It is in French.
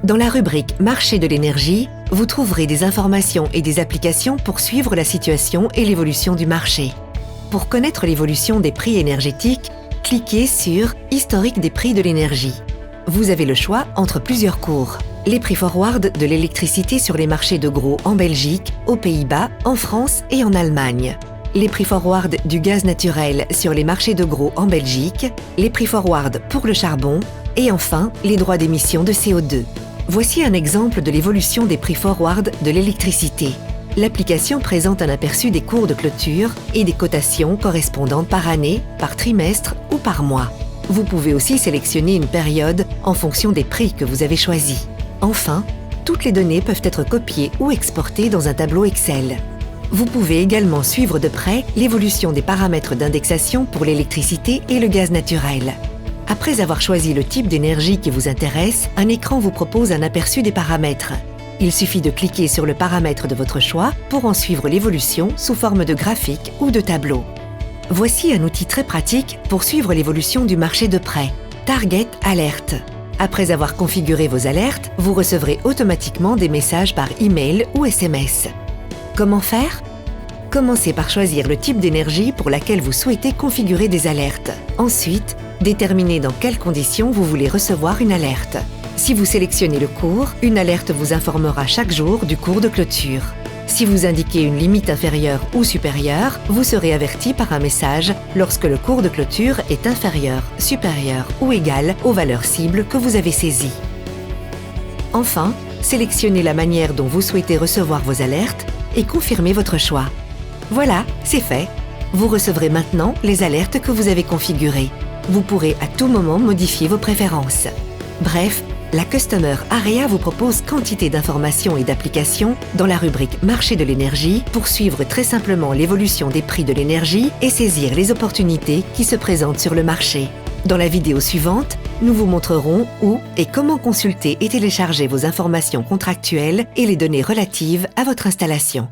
Dans la rubrique Marché de l'énergie, vous trouverez des informations et des applications pour suivre la situation et l'évolution du marché. Pour connaître l'évolution des prix énergétiques, cliquez sur Historique des prix de l'énergie. Vous avez le choix entre plusieurs cours. Les prix forward de l'électricité sur les marchés de gros en Belgique, aux Pays-Bas, en France et en Allemagne. Les prix forward du gaz naturel sur les marchés de gros en Belgique, les prix forward pour le charbon et enfin les droits d'émission de CO2. Voici un exemple de l'évolution des prix forward de l'électricité. L'application présente un aperçu des cours de clôture et des cotations correspondantes par année, par trimestre ou par mois. Vous pouvez aussi sélectionner une période en fonction des prix que vous avez choisis. Enfin, toutes les données peuvent être copiées ou exportées dans un tableau Excel. Vous pouvez également suivre de près l'évolution des paramètres d'indexation pour l'électricité et le gaz naturel. Après avoir choisi le type d'énergie qui vous intéresse, un écran vous propose un aperçu des paramètres. Il suffit de cliquer sur le paramètre de votre choix pour en suivre l'évolution sous forme de graphique ou de tableau. Voici un outil très pratique pour suivre l'évolution du marché de près, Target Alert. Après avoir configuré vos alertes, vous recevrez automatiquement des messages par email ou SMS. Comment faire ? Commencez par choisir le type d'énergie pour laquelle vous souhaitez configurer des alertes. Ensuite, déterminez dans quelles conditions vous voulez recevoir une alerte. Si vous sélectionnez le cours, une alerte vous informera chaque jour du cours de clôture. Si vous indiquez une limite inférieure ou supérieure, vous serez averti par un message lorsque le cours de clôture est inférieur, supérieur ou égal aux valeurs cibles que vous avez saisies. Enfin, sélectionnez la manière dont vous souhaitez recevoir vos alertes et confirmez votre choix. Voilà, c'est fait. Vous recevrez maintenant les alertes que vous avez configurées. Vous pourrez à tout moment modifier vos préférences. Bref, la Customer Area vous propose quantité d'informations et d'applications dans la rubrique Marché de l'énergie pour suivre très simplement l'évolution des prix de l'énergie et saisir les opportunités qui se présentent sur le marché. Dans la vidéo suivante, nous vous montrerons où et comment consulter et télécharger vos informations contractuelles et les données relatives à votre installation.